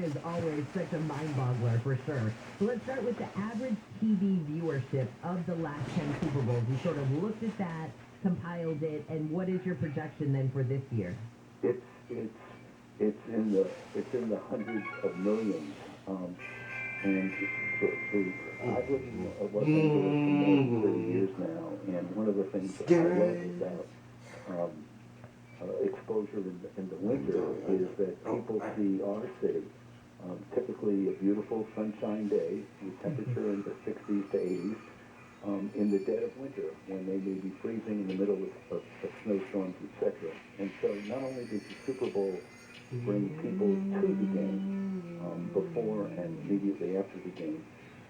is always such a mind-boggler for sure. So let's start with the average TV viewership of the last 10 Super Bowls. You sort of looked at that, compiled it, and what is your projection then for this year? It's in the hundreds of millions. And I've listened to Los Angeles for more than 30 years now, and one of the things that I love about exposure in the winter is that people see our city, typically a beautiful sunshine day with temperature in the 60s to 80s, in the dead of winter when they may be freezing in the middle of snowstorms, etc. And so not only does the Super Bowl bring people to the game before and immediately after the game,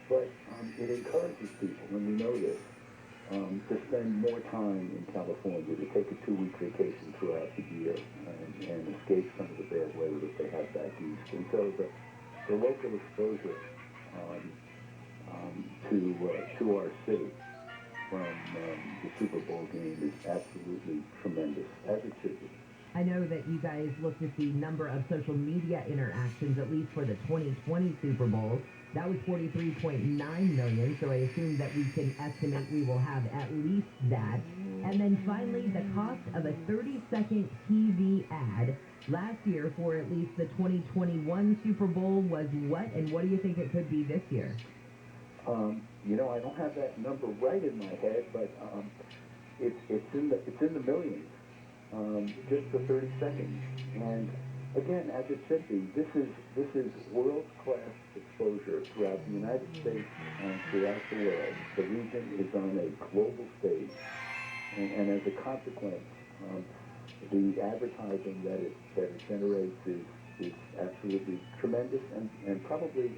but it encourages people, and we know this, to spend more time in California, to take a 2-week vacation throughout the year and escape some of the bad weather that they have back east. And so the local exposure to our city from the Super Bowl game is absolutely tremendous, as it should be. I know that you guys looked at the number of social media interactions, at least for the 2020 Super Bowl. That was 43.9 million, so I assume that we can estimate we will have at least that. And then finally, the cost of a 30-second TV ad last year for at least the 2021 Super Bowl was what? And what do you think it could be this year? I don't have that number right in my head, but it's in the millions. Just for 30 seconds. And again, as it should be, this is world-class exposure throughout the United States and throughout the world. The region is on a global stage, and as a consequence, the advertising that it generates is absolutely tremendous and probably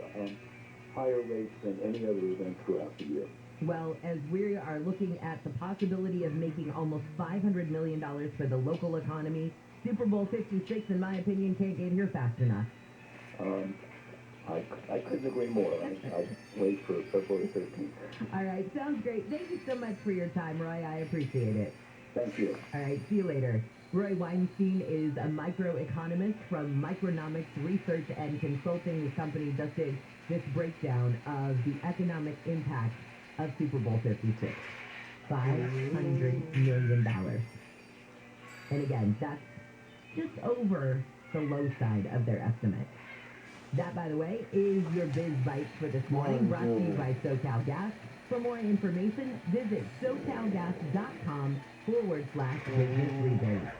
higher rates than any other event throughout the year. Well, as we are looking at the possibility of making almost $500 million for the local economy, Super Bowl 56, in my opinion, can't get here fast enough. I couldn't agree more. I wait for February 13th. All right, sounds great. Thank you so much for your time, Roy. I appreciate it. Thank you. All right, see you later. Roy Weinstein is a microeconomist from Micronomics Research and Consulting. The company just did this breakdown of the economic impact of Super Bowl 56. $500 million. And again, that's just over the low side of their estimate. That, by the way, is your Biz Bites for this morning, brought to you by SoCal Gas. For more information, visit SoCalGas.com/business rebates.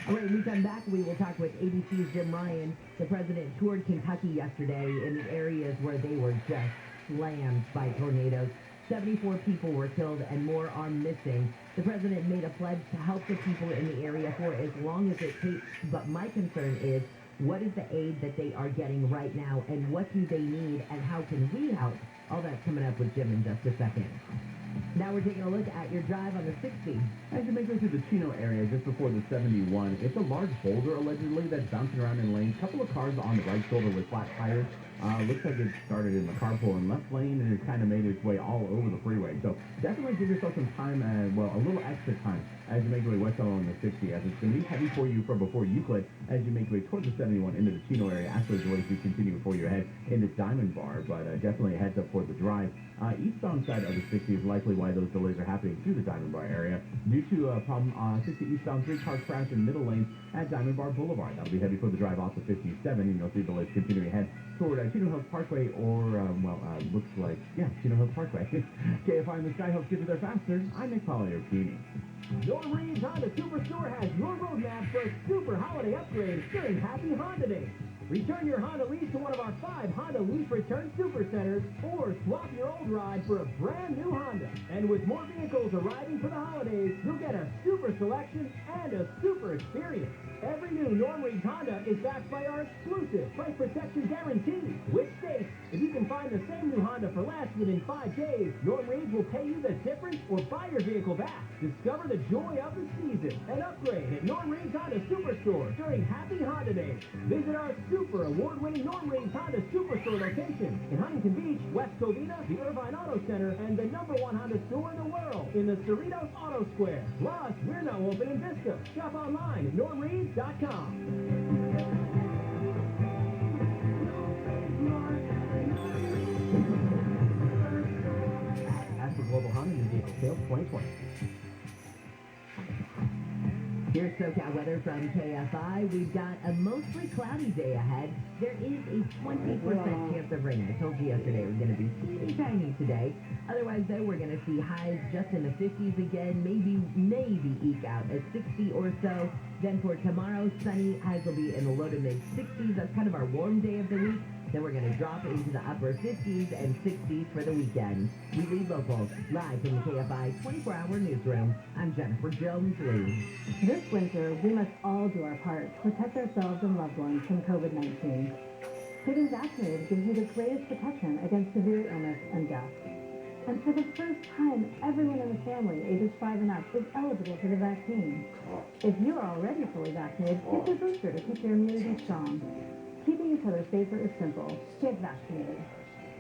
All right, when we come back, we will talk with ABC's Jim Ryan. The president toured Kentucky yesterday in the areas where they were just slammed by tornadoes. 74 people were killed and more are missing. The president made a pledge to help the people in the area for as long as it takes. But my concern is, what is the aid that they are getting right now, and what do they need, and how can we help? All that's coming up with Jim in just a second. Now we're taking a look at your drive on the 60. As you make it through the Chino area just before the 71, it's a large boulder allegedly that's bouncing around in lanes. Couple of cars on the right shoulder with flat tires. Looks like it started in the carpool and left lane, and it kind of made its way all over the freeway. So definitely give yourself some time, a little extra time as you make your way west along the 60, as it's going to be heavy for you from before Euclid as you make your way towards the 71 into the Chino area. Actually, delays do continue before you head into Diamond Bar, but definitely a heads up for the drive. Eastbound side of the 60 is likely why those delays are happening through the Diamond Bar area due to a problem 60 eastbound, 3-car crash in middle lane at Diamond Bar Boulevard. That'll be heavy for the drive off the 57, and you'll see delays continuing ahead toward Chino Hills Parkway or, looks like, Chino Hills Parkway. KFI in the Sky helps get you there faster. I'm Nick Polly-O'Keene. Norm Reed's Honda Superstore has your roadmap for a super holiday upgrade during Happy Honda Days. Return your Honda lease to one of our 5 Honda Lease Return Super Centers or swap your old ride for a brand new Honda. And with more vehicles arriving for the holidays, you'll get a super selection and a super experience. Every new Norm Reed's Honda is backed by our exclusive price protection guarantee, which states if you can find the same new Honda for less within 5 days, Norm Reed's will pay you the difference or buy your vehicle back. Discover the joy of the season and upgrade at Norm Reed's Honda Superstore during Happy Honda Days. Visit our super award-winning Norm Reed's Honda Superstore location in Huntington Beach, West Covina, the Irvine Auto Center, and the #1 Honda store in the world in the Cerritos Auto Square. Plus, we're now open in Vista. Shop online at normreeds.com. As for Global Honda New Vehicle Sales 2020. Here's SoCal weather from KFI. We've got a mostly cloudy day ahead. There is a 20% chance of rain. I told you yesterday it was going to be teeny tiny today. Otherwise, though, we're going to see highs just in the 50s again. Maybe eke out at 60 or so. Then for tomorrow, sunny. Highs will be in the low to mid 60s. That's kind of our warm day of the week. Then we're going to drop into the upper 50s and 60s for the weekend. We lead local live from the KFI 24-hour newsroom. I'm Jennifer Jones-Lee. This winter, we must all do our part to protect ourselves and loved ones from COVID-19. Getting vaccinated gives you the greatest protection against severe illness and death. And for the first time, everyone in the family ages 5 and up is eligible for the vaccine. If you are already fully vaccinated, get your booster to keep your immunity strong. Keeping each other safer is simple. Get vaccinated.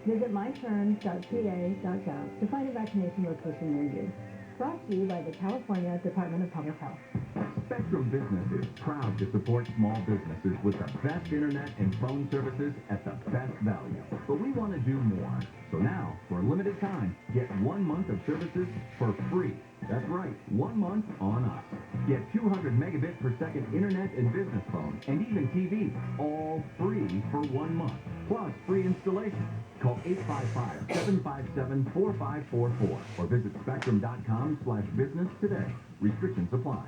Visit myturn.ca.gov to find a vaccination location near you. Brought to you by the California Department of Public Health. Spectrum Business is proud to support small businesses with the best internet and phone services at the best value. But we want to do more. So now, for a limited time, get 1 month of services for free. That's right, 1 month on us. Get 200 megabit per second internet and business phone, and even TV, all free for 1 month. Plus free installation. Call 855-757-4544 or visit spectrum.com/business today. Restrictions apply.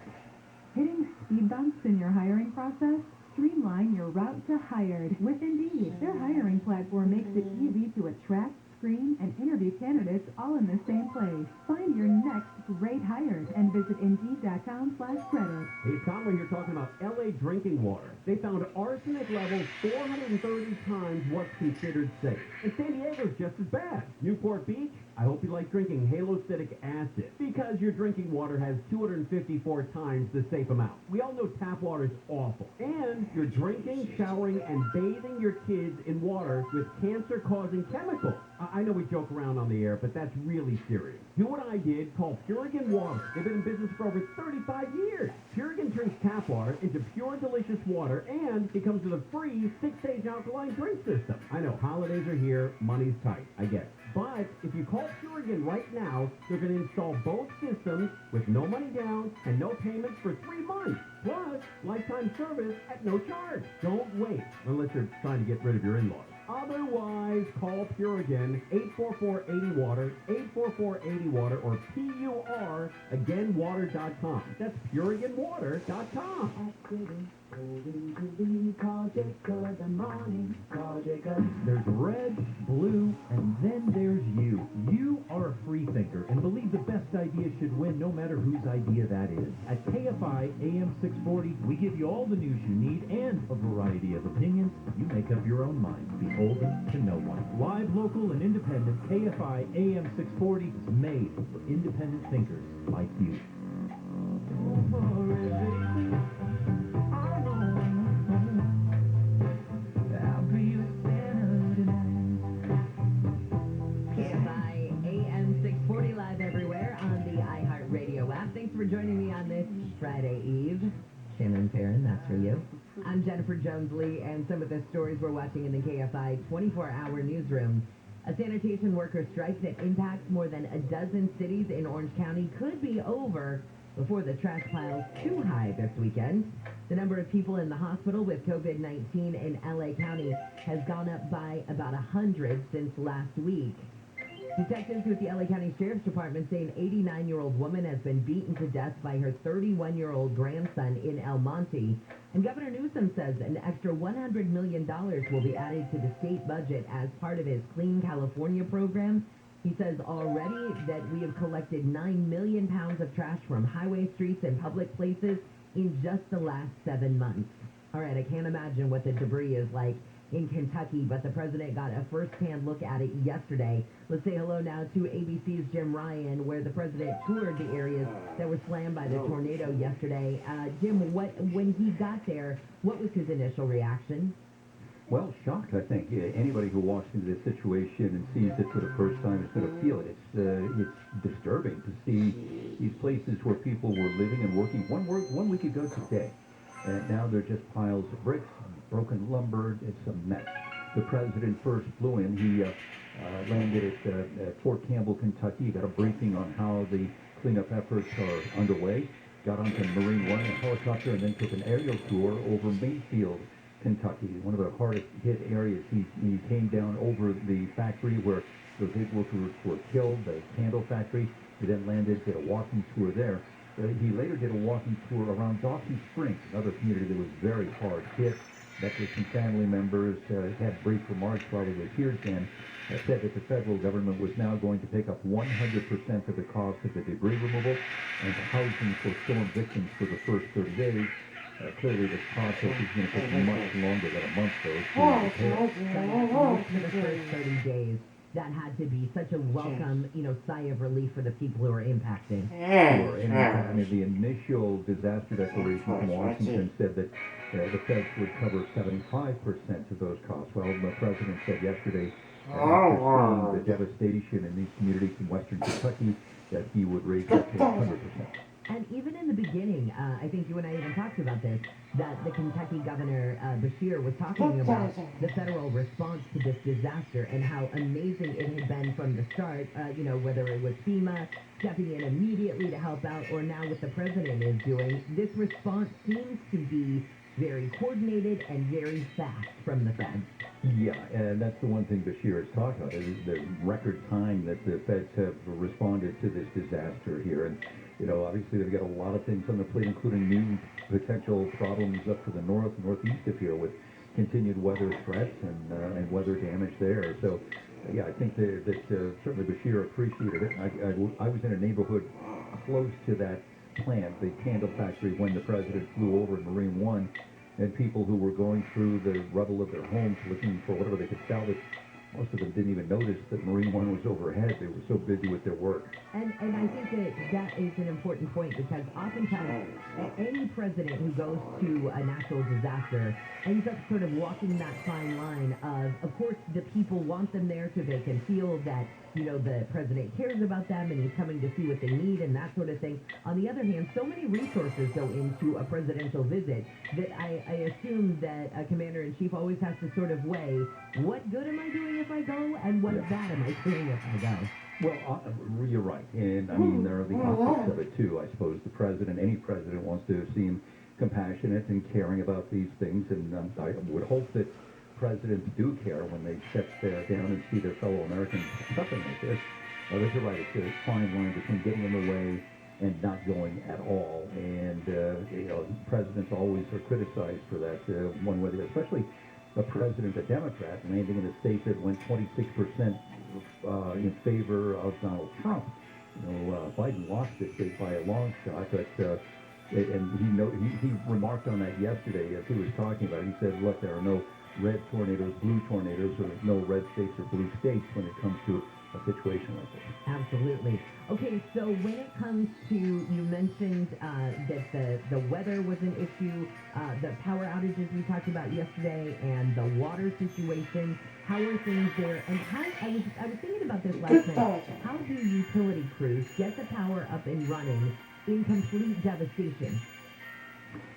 Hitting speed bumps in your hiring process? Streamline your route to hired with Indeed. Their hiring platform makes it easy to attract, screen, and interview candidates all in the same place. Find your next great hire and visit Indeed.com/credit. Hey, Conway, you're talking about LA drinking water. They found arsenic levels 430 times what's considered safe. And San Diego's just as bad. Newport Beach, I hope you like drinking halocytic acid, because your drinking water has 254 times the safe amount. We all know tap water is awful. And you're drinking, showering, and bathing your kids in water with cancer-causing chemicals. I know we joke around on the air, but that's really serious. Do what I did, call Purigan Water. They've been in business for over 35 years. Purigan turns tap water into pure, delicious water, and it comes with a free 6-stage alkaline drink system. I know, holidays are here, money's tight, I get it. But if you call Purigan right now, they're going to install both systems with no money down and no payments for 3 months. Plus, lifetime service at no charge. Don't wait, unless you're trying to get rid of your in-laws. Otherwise, call Purigan, 844-80-WATER, 844-80-WATER, or PUR, again, water.com. That's PuriganWater.com. There's red, blue, and then there's you. You are a free thinker and believe the best idea should win no matter whose idea that is. At KFI AM 640, we give you all the news you need and a variety of opinions. You make up your own mind, beholden to no one. Live, local, and independent, KFI AM 640 is made for independent thinkers like you. KFI AM 640 live everywhere on the iHeartRadio app. Thanks for joining me on this Friday Eve. Shannon Perrin, that's for you. I'm Jennifer Jones-Lee, and some of the stories we're watching in the KFI 24-hour newsroom. A sanitation worker strike that impacts more than a dozen cities in Orange County could be over before the trash pile's too high this weekend. The number of people in the hospital with COVID-19 in LA County has gone up by about 100 since last week. Detectives with the LA County Sheriff's Department say an 89-year-old woman has been beaten to death by her 31-year-old grandson in El Monte. And Governor Newsom says an extra $100 million will be added to the state budget as part of his Clean California program. He says already that we have collected 9 million pounds of trash from highway streets and public places in just the last 7 months. All right, I can't imagine what the debris is like in Kentucky, but the president got a first-hand look at it yesterday. Let's say hello now to ABC's Jim Ryan, where the president toured the areas that were slammed by the tornado yesterday. Jim, when he got there, what was his initial reaction? Well, shocked, I think. Anybody who walks into this situation and sees it for the first time is going to feel it. It's disturbing to see these places where people were living and working 1 week ago today. And now they're just piles of bricks, broken lumber. It's a mess. the president first flew in. He landed at Fort Campbell, Kentucky, got a briefing on how the cleanup efforts are underway, got onto Marine One, a helicopter, and then took an aerial tour over Mayfield, Kentucky, one of the hardest hit areas. He came down over the factory where those 8 workers were killed, the candle factory. He then landed, did a walking tour there. He later did a walking tour around Dawson Springs, another community that was very hard hit. Met with some family members, had brief remarks while he was here, and said that the federal government was now going to pick up 100% of the cost of the debris removal and housing for storm victims for the first 30 days. Clearly, this process is going to take much longer than a month, though, to repair. For the first 30 days, that had to be such a welcome, sigh of relief for the people who are impacted. Sure, and I mean, the initial disaster declaration from Washington said that the feds would cover 75% of those costs. Well, the president said yesterday, after seeing the devastation in these communities in western Kentucky, that he would raise it to 100%. And even in the beginning, I think you and I even talked about this, that the Kentucky governor, Bashir, was talking about the federal response to this disaster and how amazing it had been from the start, whether it was FEMA stepping in immediately to help out or now what the president is doing. This response seems to be very coordinated and very fast from the feds. Yeah, and that's the one thing Bashir has talked about, is the record time that the feds have responded to this disaster here. And obviously they've got a lot of things on the plate, including new potential problems up to the northeast of here with continued weather threats and weather damage there. So, yeah, I think that certainly Bashir appreciated it. I was in a neighborhood close to that plant, the candle factory, when the president flew over in Marine One, and people who were going through the rubble of their homes looking for whatever they could salvage. Most of them didn't even notice that Marine One was overhead. They were so busy with their work. And I think that is an important point, because oftentimes any president who goes to a natural disaster ends up sort of walking that fine line of course, the people want them there so they can feel that, the president cares about them and he's coming to see what they need and that sort of thing. On the other hand, so many resources go into a presidential visit that I assume that a commander-in-chief always has to sort of weigh, what good am I doing if I go, and what bad am I doing if I go? Well, you're right. And, I mean, there are the optics of it, too. I suppose any president wants to seem compassionate and caring about these things, and I would hope that presidents do care when they step down and see their fellow Americans suffering like this. But you're right, it's a fine line between getting in the way and not going at all. And, presidents always are criticized for that one way or the other, especially a president, a Democrat, landing in a state that went 26% in favor of Donald Trump. Biden lost this state by a long shot, but and he remarked on that yesterday as he was talking about it. He said, look, there are no red tornadoes, blue tornadoes, or no red states or blue states when it comes to a situation like this. Absolutely. Okay, so when it comes to, you mentioned that the weather was an issue, the power outages we talked about yesterday, and the water situation. How are things there? And I was thinking about this last night. How do utility crews get the power up and running in complete devastation?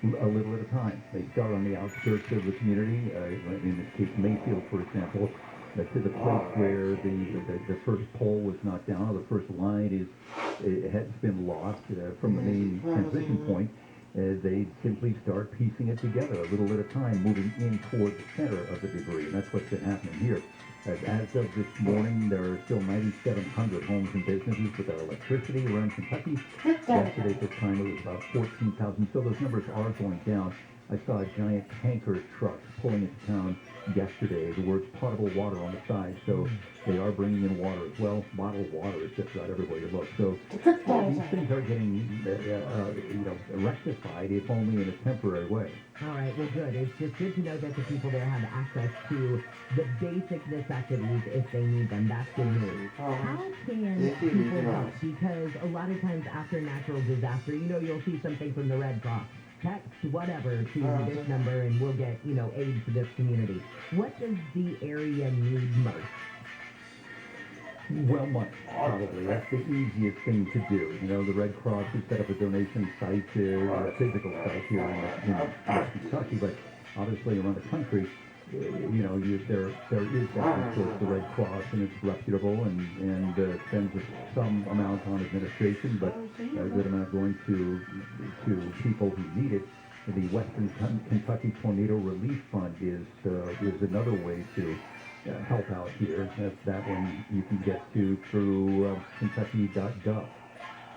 A little at a time. They start on the outskirts of the community. In this case, Mayfield, for example, to the place where the first pole was knocked down, or the first line has been lost from the main transmission point. They simply start piecing it together a little at a time, moving in toward the center of the debris, and that's what's been happening here. As of this morning, there are still 9,700 homes and businesses without electricity around Kentucky. Yesterday at this time, it was about 14,000, so those numbers are going down. I saw a giant tanker truck pulling into town yesterday. The words potable water on the side, so they are bringing in water as well. Bottled water is just about everywhere you look. So these things are getting rectified, if only in a temporary way. All right, well, good. It's just good to know that the people there have access to the basic necessities if they need them. That's good news. How can people help? Because a lot of times after natural disaster, you'll see something from the Red Cross. Text whatever to this number and we'll get, aid to this community. What does the area need most? Well, money, probably. That's the easiest thing to do. The Red Cross has set up a donation site, a physical site here in Kentucky, but obviously around the country, there is that resource, the Red Cross, and it's reputable and spends some amount on administration, but a good amount going to people who need it. The Western Kentucky Tornado Relief Fund is another way to help out here. That one you can get to through Kentucky.gov.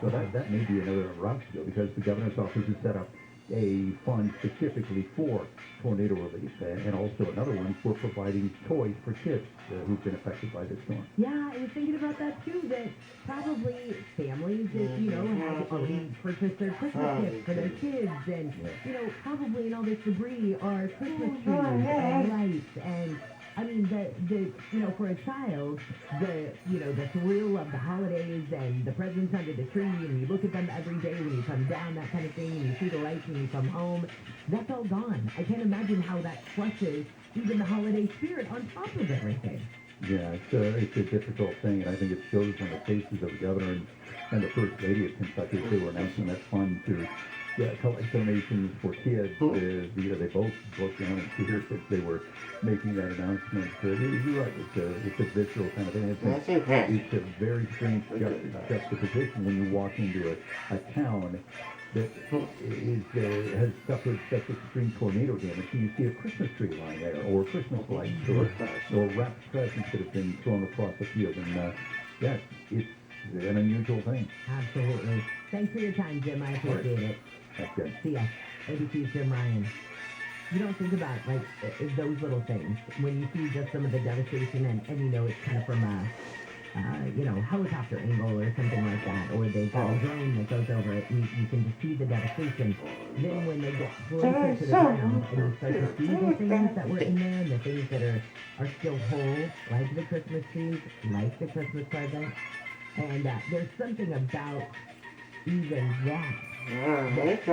So that may be another route to go, because the governor's office has set up a fund specifically for tornado relief, and also another one for providing toys for kids who've been affected by this storm. Yeah, I was thinking about that too, that probably families that, have already purchased their Christmas gifts for their kids, and, probably in all this debris are Christmas trees and lights, and I mean, for a child, the thrill of the holidays and the presents under the tree, and you look at them every day when you come down, that kind of thing, and you see the lights when you come home, that's all gone. I can't imagine how that crushes even the holiday spirit on top of everything. Yeah, it's a difficult thing, and I think it shows on the faces of the governor and the First Lady of Kentucky as they were announcing that fund to collect donations for kids. They both broke down in tears as they were making that announcement. You're right, it's a visceral kind of thing. It's a very strange juxtaposition when you walk into a town that has suffered such extreme tornado damage, and you see a Christmas tree lying there, or Christmas lights, or wrapped presents that have been thrown across the field. And it's an unusual thing. Absolutely. Thanks for your time, Jim. I appreciate it. That's good. See ya. ABC's Jim Ryan. You don't think about, those little things when you see just some of the devastation, and it's kind of from a, helicopter angle or something like that, or they've got a drone that goes over it, and you can just see the devastation. Then when they get closer to the ground, and you start to see the things that were in there, and the things that are still whole, like the Christmas trees, like the Christmas presents, and there's something about even that. It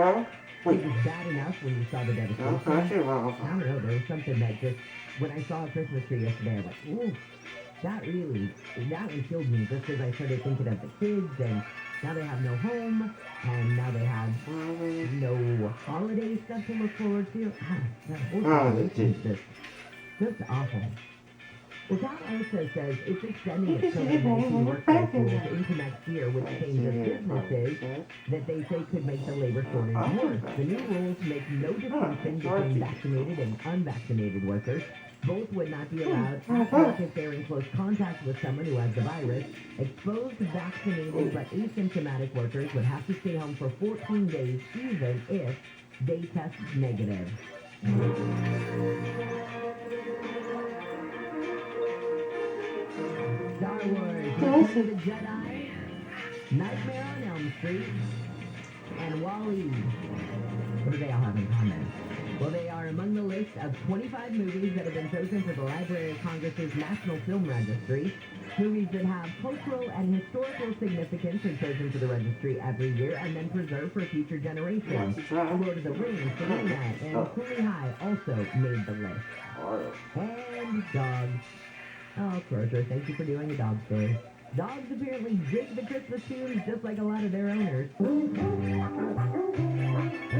was bad enough when you saw the devastation. I don't know, there was something that just, when I saw a Christmas tree yesterday, I was like, ooh, that one killed me, just as I started thinking of the kids, and now they have no home, and now they have no holiday stuff to look forward to. That whole situation is just awful. Well, that also says it's extending its COVID-19 workplace rules into next year, which changes businesses that they say could make the labor shortage worse. The new rules make no distinction between vaccinated and unvaccinated workers. Both would not be allowed to work if they're in close contact with someone who has the virus. Exposed, vaccinated, but asymptomatic workers would have to stay home for 14 days, even if they test negative. Star Wars, Return of the Jedi, Nightmare on Elm Street, and Wall-E. What do they all have in common? Well, they are among the list of 25 movies that have been chosen for the Library of Congress's National Film Registry. Movies that have cultural and historical significance are chosen for the registry every year and then preserved for future generations. The Lord of the Rings, Selena, and Cooley High also made the list. And dogs. Oh, Crozier, thank you for doing a dog story. Dogs apparently dig the Christmas tunes just like a lot of their owners. And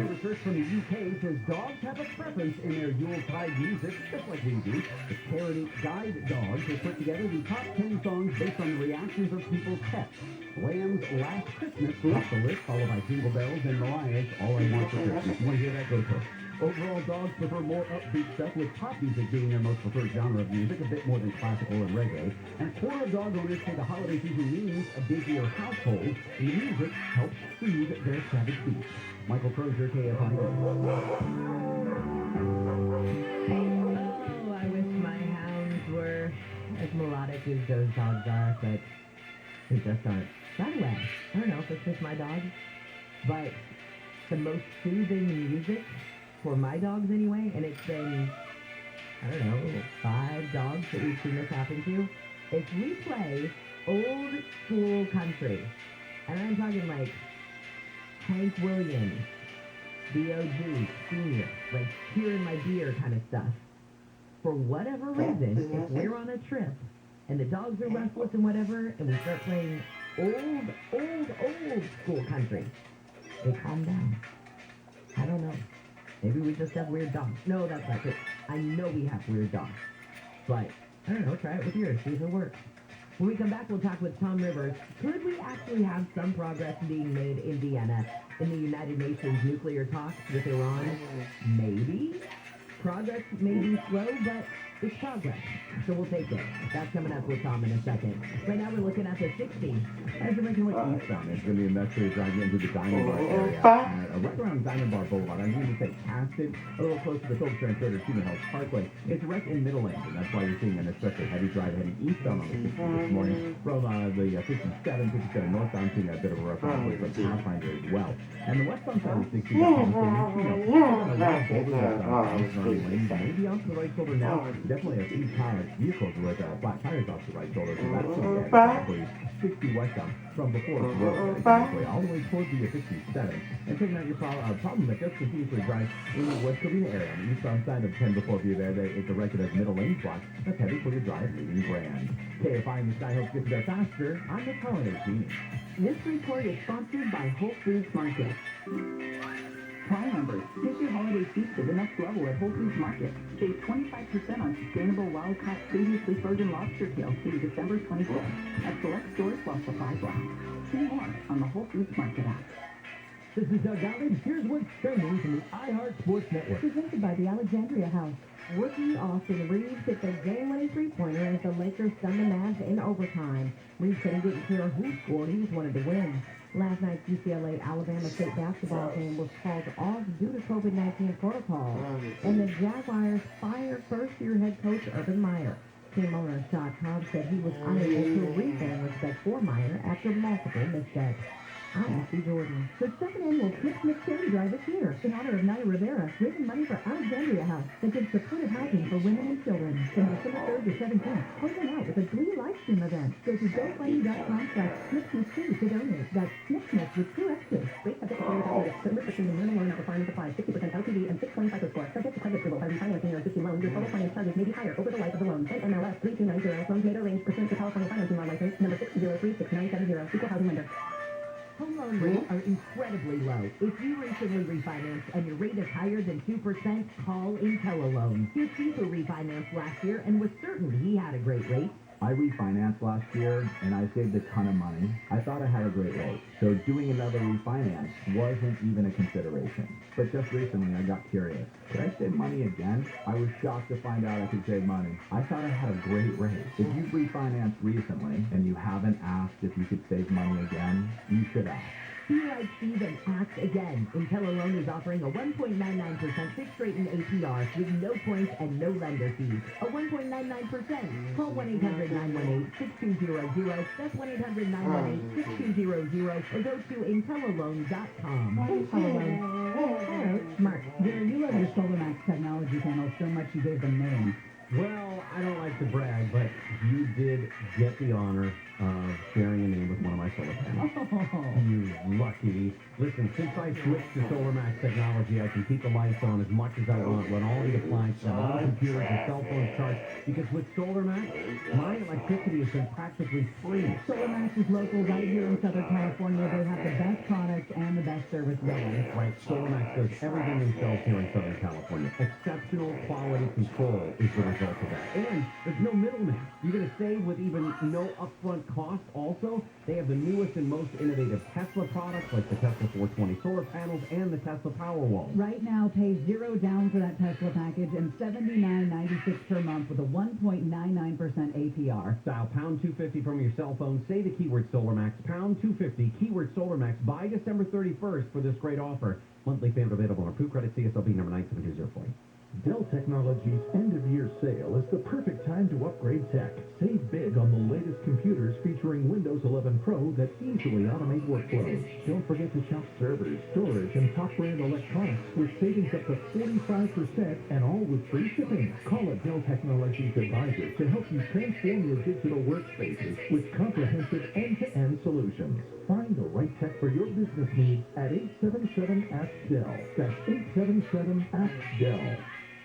research from the UK says dogs have a preference in their Yuletide music, just like we do. The charity Guide Dogs has put together the top 10 songs based on the reactions of people's pets. Lamb's Last Christmas tops the list, followed by Jingle Bells and Mariah's All I Want for Christmas. You want to hear that? Go for it. Overall, dogs prefer more upbeat stuff, with pop music being their most preferred genre of music, a bit more than classical and reggae. And a quarter of dog owners say the holiday season means a busier household, and the music helps soothe their savage beasts. Michael Crozier, KFI. Oh, I wish my hounds were as melodic as those dogs are, but they just aren't. By the way, I don't know if it's just my dog, but the most soothing music for my dogs anyway, and it's been, 5 dogs that we've seen this happen to, if we play old school country, and I'm talking like Hank Williams, B.O.G., Senior, like Here in My Beer kind of stuff, for whatever reason, if we're on a trip, and the dogs are restless and whatever, and we start playing old school country, they calm down. I don't know. Maybe we just have weird dogs. No, that's not it. I know we have weird dogs, but I don't know, try it with yours, see if it works. When we come back, we'll talk with Tom Rivers. Could we actually have some progress being made in Vienna in the United Nations nuclear talks with Iran? Maybe. Progress may be slow, but it's progress. So we'll take it. That's coming up with Tom in a second. Right now we're looking at the 60s. As you're making your way eastbound, it's going to be a mess for you driving into the Diamond Bar area. Right around Diamond Bar Boulevard, I'm going to say past it, a little close to the Phillips Translator Human Health Parkway. It's right in middle lane, and that's why you're seeing an especially heavy drive heading eastbound on the 60 this morning. From the 57 northbound, seeing a bit of a rough road with the Pathfinder as well. And the westbound side of 60, maybe onto the right shoulder now. Definitely a few vehicles with flat tires off the right shoulder, so that's going to be exactly 60 westbound from before the road, all the way towards the 57. And taking out your problem that just continues to drive in the West Covina area on the eastbound side of 10 before view there. It's a record of middle lane block. That's heavy for your drive leaving Grand. KFI and the Sky Hopes get you there faster on this holiday season. This report is sponsored by Whole Foods Market. Prime members, take your holiday feast to the next level at Whole Foods Market. Save 25% on sustainable wild-caught previously frozen lobster tails through December 25th at select stores while supplies last. See more on the Whole Foods Market app. This is Doug Gottlieb. Here's what's trending from the iHeart Sports Network. Presented by the Alexandria House. Rookie Austin Reeves hit the game-winning three-pointer as the Lakers stunned the Mavs in overtime. Reeves said he didn't care who scored, he just wanted to win. Last night's UCLA-Alabama State basketball game was called off due to COVID-19 protocol, and the Jaguars fired first-year head coach Urban Meyer. Team owner Shad Cobb said he was unable to refund respect for Meyer after multiple missteps. I'm Ashley Jordan. The second annual Christmas charity drive is here in honor of Naya Rivera, raising money for Alexandria House that gives supportive housing for women and children from December 3rd to 17th. Open out with a Glee live stream event. Go to GoFundMe.com/SnipSnip2 to donate. That's SnipSnip with 2 X's. Rate subject to payment after the restriction and minimum loan not requirement applies. 60% LTV and 620 FICO score. Subject to credit approval by refinancing your existing loan. Your total finance charges may be higher over the life of the loan. NMLS 3290. Loans made or arranged pursuant to California Financing Law License number 6036970. Equal housing lender. Home loan rates are incredibly low. If you recently refinanced and your rate is higher than 2%, call IntelliLoan. His Caesar refinanced last year and was certain he had a great rate. I refinanced last year, and I saved a ton of money. I thought I had a great rate, so doing another refinance wasn't even a consideration. But just recently, I got curious. Could I save money again? I was shocked to find out I could save money. I thought I had a great rate. If you've refinanced recently, and you haven't asked if you could save money again, you should ask. Be like Steve and act again. IntelliLoan is offering a 1.99% fixed rate in APR with no points and no lender fees. A 1.99%. Call 1-800-918-6200. That's 1-800-918-6200 or go to IntelliLoan.com. Hello, Mark. Gary, you love your SolarMax technology panels so much you gave them names. Well, I don't like to brag, but you did get the honor of sharing a name with one of my solar panels. Oh. You lucky. Listen, since I switched to SolarMax technology, I can keep the lights on as much as I want, run all the appliances, all the computers and cell phones charged, because with SolarMax, my electricity has been practically free. SolarMax is local right here in Southern California. They have the best products and the best service going. Right, SolarMax does everything themselves here in Southern California. Exceptional quality control is the result of that. And there's no middleman. You're going to save with even no upfront cost. Also, they have the newest and most innovative Tesla products like the Tesla 420 solar panels and the Tesla Powerwall. Right now, pay $0 down for that Tesla package and $79.96 per month with a 1.99% APR. Dial pound 250 from your cell phone. Say the keyword SolarMax. Pound 250, keyword SolarMax by December 31st for this great offer. Monthly payment available on approved credit CSLB number 97204. Dell Technologies' end-of-year sale is the perfect time to upgrade tech. Save big on the latest computers featuring Windows 11 Pro that easily automate workflows. Don't forget to shop servers, storage, and top-brand electronics with savings up to 45% and all with free shipping. Call a Dell Technologies advisor to help you transform your digital workspaces with comprehensive end-to-end solutions. Find the right tech for your business needs at 877-ASK-DELL. That's 877-ASK-DELL.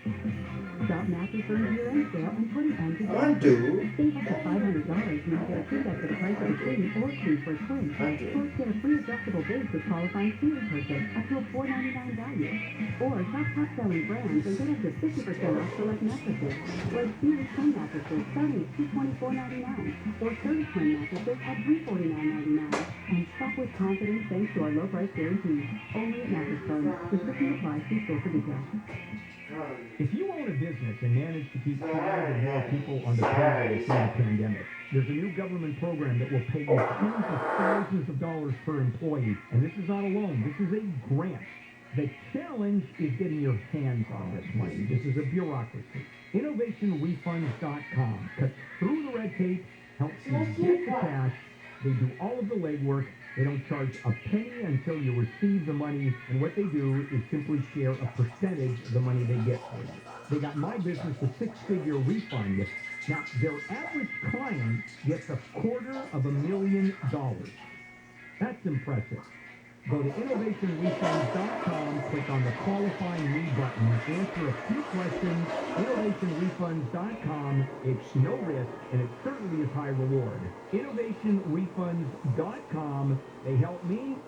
Stop Mattress Firm's year-end sale and put an end to Undo. Save up to $500 when you get a preset for the price of a king or king for a twin. Undo. Plus, get a free adjustable base with qualifying seating purchase up to a $4.99 value. Or shop top-selling brands and get up to 50% off select mattresses. Like Sears twin mattresses starting at $224.99 or 30 twin mattresses at $349.99. And shop with confidence thanks to our low price guarantee. Only at Mattress Firm. Restrictions apply. See store for details. If you own a business and manage to keep 5 or more people on the payroll through the pandemic, there's a new government program that will pay you tens of thousands of dollars per employee. And this is not a loan. This is a grant. The challenge is getting your hands on this money. This is a bureaucracy. InnovationRefunds.com cuts through the red tape, helps you get the cash. They do all of the legwork. They don't charge a penny until you receive the money, and what they do is simply share a percentage of the money they get for you. They got my business a 6-figure refund. Now, their average client gets $250,000. That's impressive. Go to innovationrefunds.com, click on the qualifying me button, answer a few questions. Innovationrefunds.com. It's no risk, and it certainly is high reward. Innovationrefunds.com. They help me.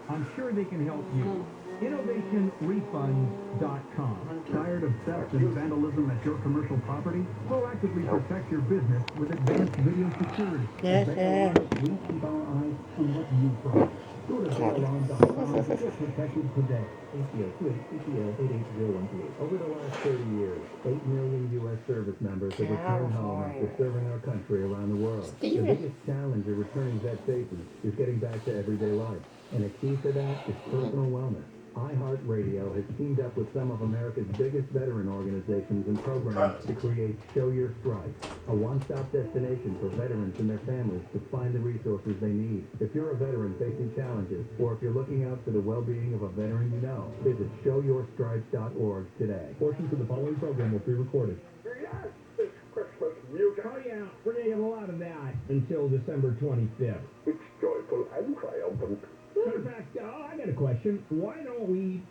I'm sure they can help you. InnovationRefunds.com. Tired of theft and vandalism at your commercial property? Proactively protect your business with advanced video security. Yes, sir. We keep our eyes on what you promise. Go to alarm.com. Get protected today. ACO 880-138. Over the last 30 years, 8 million U.S. service members have returned home after serving our country around the world. The biggest challenge of returning vet safely is getting back to everyday life. And a key to that is personal wellness. iHeartRadio has teamed up with some of America's biggest veteran organizations and programs to create Show Your Stripes, a one-stop destination for veterans and their families to find the resources they need. If you're a veteran facing challenges, or if you're looking out for the well-being of a veteran you know, visit showyourstripes.org today. Portions of the following program will be recorded. Yes, it's Christmas music. Oh, yeah, we're going to have a lot of that until December 25th. It's joyful and triumphant. In fact, I got a question. Why don't we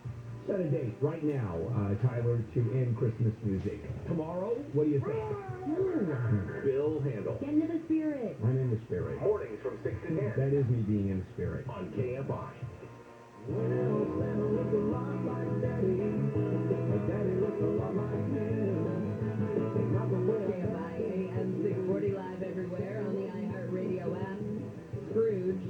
set a date right now, Tyler, to end Christmas music? Tomorrow? What do you think? Bill Handel. Get into the spirit. I'm in the spirit. Mornings from 6 to 10 That is me being in the spirit. on KFI. Well, Santa looked a lot like Daddy, but Daddy looked a lot like him. KFI AM 640 live everywhere on the iHeartRadio app. Scrooge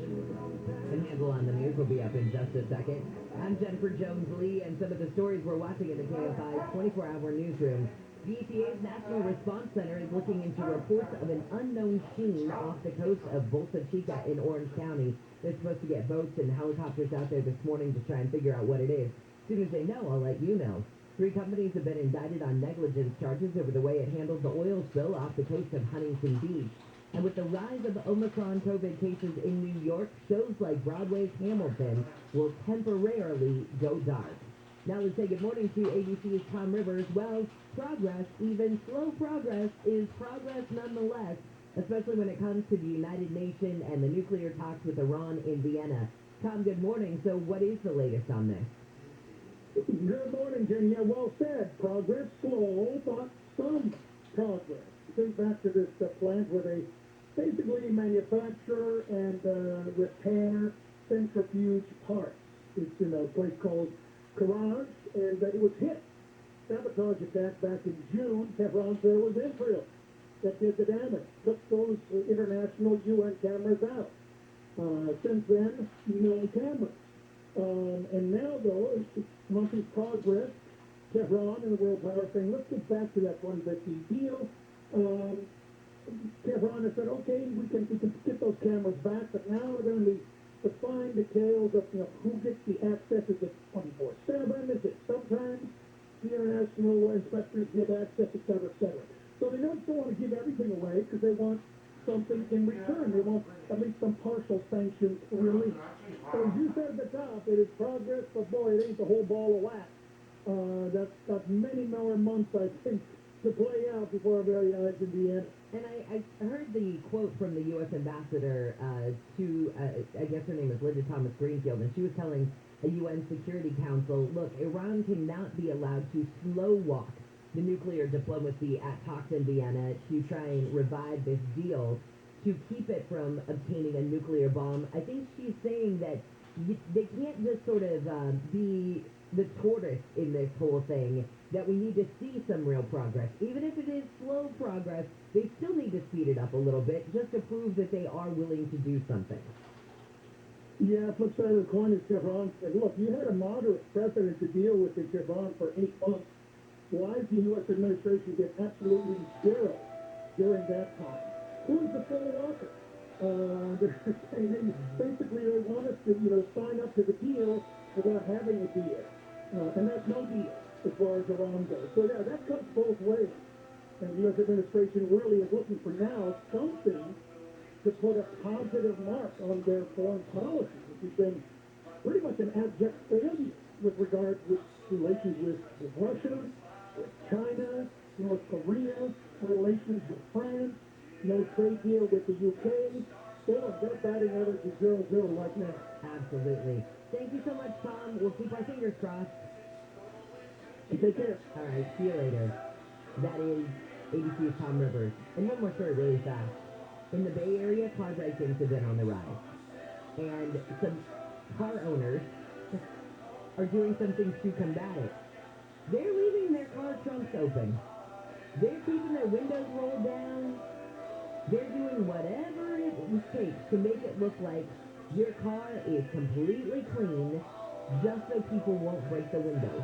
and Handle on the News will be up in just a second. I'm Jennifer Jones-Lee, and some of the stories we're watching in the KFI's 24-hour newsroom. The EPA's National Response Center is looking into reports of an unknown sheen off the coast of Bolsa Chica in Orange County. They're supposed to get boats and helicopters out there this morning to try and figure out what it is. As soon as they know, I'll let you know. 3 companies have been indicted on negligence charges over the way it handled the oil spill off the coast of Huntington Beach. And with the rise of Omicron COVID cases in New York, shows like Broadway's Hamilton will temporarily go dark. Now let's say good morning to ABC's Tom Rivers. Well, progress, even slow progress, is progress nonetheless, especially when it comes to the United Nations and the nuclear talks with Iran in Vienna. Tom, good morning. So what is the latest on this? Good morning, Jen. Yeah, well said. Progress slow, but some progress. Think back to this plant where they basically manufacture and repair centrifuge parts. It's in a place called Karaj, and it was hit. Sabotage attack back in June. Tehran said it was Israel that did the damage. Took those international UN cameras out. Since then, no cameras. And now, though, it's monthly progress. Tehran and the World Power saying, let's get back to that 150 deal. Tehran has said, okay, we can get those cameras back, but now we're going to define details of who gets the access. Is it 24/7? Is it sometimes the international inspectors get access, et cetera, et cetera. So they don't want to give everything away because they want something in return. They want at least some partial sanctions released. So as you said at the top, it is progress, but boy, it ain't the whole ball of wax. That's got many more months, I think, to play out before our very eyes in Vienna. And I heard the quote from the U.S. ambassador to, I guess her name is Linda Thomas Greenfield, and she was telling a UN Security Council, look, Iran cannot be allowed to slow walk the nuclear diplomacy at talks in Vienna to try and revive this deal to keep it from obtaining a nuclear bomb. I think she's saying that they can't just sort of be the tortoise in this whole thing, that we need to see some real progress. Even if it is slow progress, they still need to speed it up a little bit just to prove that they are willing to do something. Yeah, flip side of the coin is Tehran said, look, you had a moderate precedent to deal with in Tehran for 8 months. Why did the U.S. administration get absolutely zero during that time? Who's the full walker? Basically, they want us to, sign up to the deal without having a deal. And that's no deal as far as Iran goes. So, yeah, that cuts both ways. And the U.S. administration really is looking for now something to put a positive mark on their foreign policy, which has been pretty much an abject failure with regard to relations with Russia, with China, North Korea, relations with France, no trade deal with the UK. So they're batting average is 0-0 right now. Absolutely. Thank you so much, Tom. We'll keep our fingers crossed. Take care. All right, see you later. That is ABC's Tom Rivers. And one more story really fast. In the Bay Area, car break-ins have been on the rise. And some car owners are doing some things to combat it. They're leaving their car trunks open. They're keeping their windows rolled down. They're doing whatever it takes to make it look like your car is completely clean, just so people won't break the windows.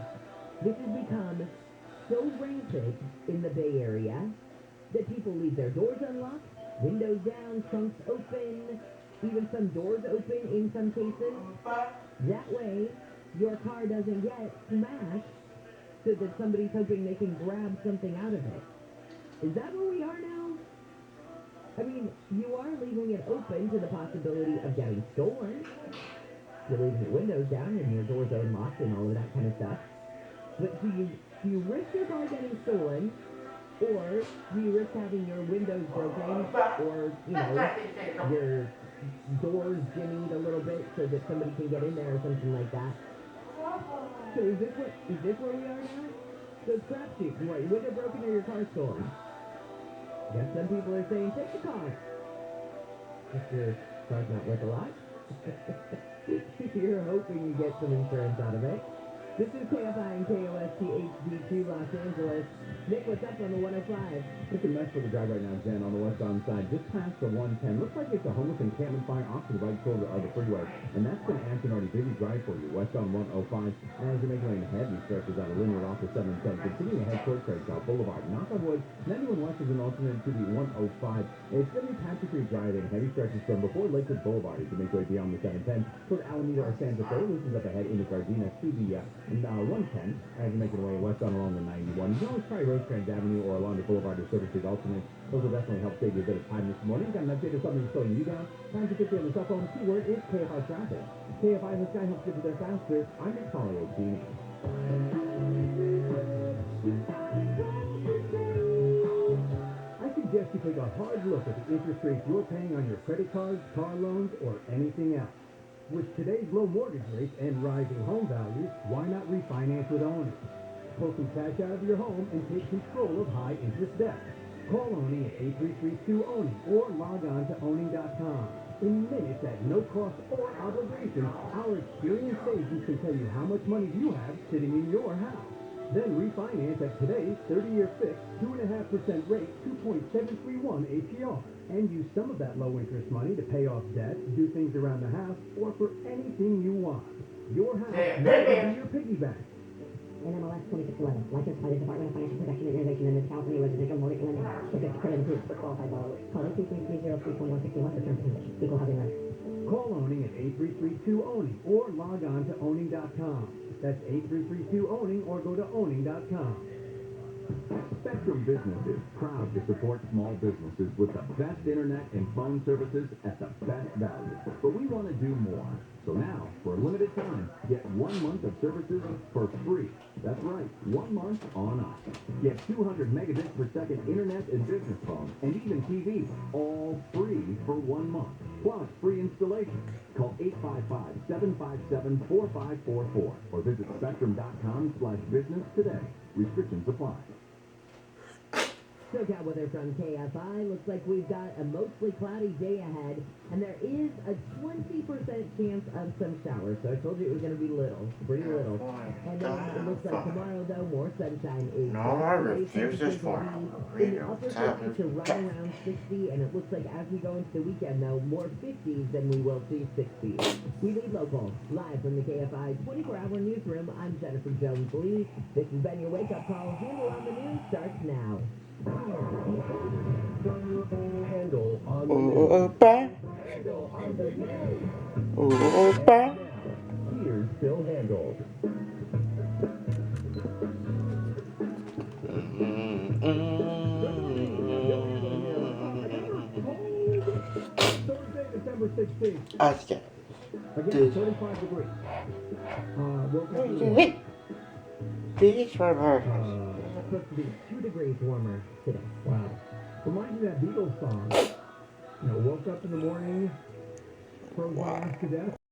This has become so rampant in the Bay Area that people leave their doors unlocked, windows down, trunks open, even some doors open in some cases. That way, your car doesn't get smashed so that somebody's hoping they can grab something out of it. Is that where we are now? I mean, you are leaving it open to the possibility of getting stolen. You're leaving your windows down and your doors unlocked and all of that kind of stuff. But do you risk your car getting stolen, or do you risk having your windows broken, or, your doors jimmied a little bit so that somebody can get in there or something like that? So is this where we are now? So it's crapshoot. What, your window broken or your car stolen? Guess some people are saying, take the car. If your car's not worth a lot. You're hoping you get some insurance out of it. This is KFI and KOST HD2 Los Angeles. Nick, what's up on the 105? It's a mess for the drive right now, Jen, on the westbound side, just past the 110. Looks like it's a homeless encampment fire off to the right shoulder of the freeway, and that's going to act an already busy drive for you. Westbound 105, as you're making lane heavy stretches out of Linear off the 710, continuing ahead towards Craigsville Boulevard. Knock on wood, 91 west is an alternate to the 105. It's going to be Patrick Street Drive in heavy stretches from before Lakewood Boulevard as you make your way beyond the 710 toward Alameda or Santa Fe. This is up ahead into Gardena to the 110 as you're making your way westbound along the 91. You can always try Rosecrans Avenue or along the Boulevard or Silver Street alternate. Those will definitely help save you a bit of time this morning. Got an update of something slowing you down. Time to get you on the cell phone. Keyword is KFI traffic. KFI in the sky helps get you there faster. I'm Nick Follow 18. I suggest you take a hard look at the interest rates you're paying on your credit cards, car loans, or anything else. With today's low mortgage rates and rising home values, why not refinance with Oni? Pull some cash out of your home and take control of high-interest debt. Call Oni at 8332-ONI or log on to Oni.com. In minutes at no cost or obligation, our experienced agents can tell you how much money you have sitting in your house. Then refinance at today's 30-year fixed, 2.5% rate, 2.731 APR. And use some of that low-interest money to pay off debt, do things around the house, or for anything you want. Your house might be your piggy bank. NMLS 2611, licensed by the Department of Financial Protection and Innovation and the California Residential Mortgage Lending, subject to credit approved for qualified borrowers. Call 833-303-4161 for terms and conditions. Equal housing rights. Call Oni at 8332-ONI or log on to Oni.com. That's 8332-ONI or go to Oni.com. Spectrum Business is proud to support small businesses with the best internet and phone services at the best value. But we want to do more. So now, for a limited time, get 1 month of services for free. That's right, 1 month on us. Get 200 megabits per second internet and business phone, and even TV, all free for 1 month. Plus, free installation. Call 855-757-4544 or visit spectrum.com/business today. Restrictions apply. SoCal weather from KFI. Looks like we've got a mostly cloudy day ahead, and there is a 20% chance of some showers. So I told you it was going to be little, pretty little. And then it looks like tomorrow, though, more sunshine is No, I refuse this for in the upper 50s to right around 60, and it looks like as we go into the weekend, though, more 50s than we will see 60s. We lead local, live from the KFI 24-hour newsroom. I'm Jennifer Jones-Lee. This has been your wake-up call. Handle on the news starts now. Handle on the Opa. Opa. Here's Bill Handel. Thursday, December 16th. Okay. Again, 35 degrees. Woke up in the morning. These for her. Supposed to be 2 degrees warmer today. Wow. Reminds me of that Beatles song. Woke up in the morning, frozen to death.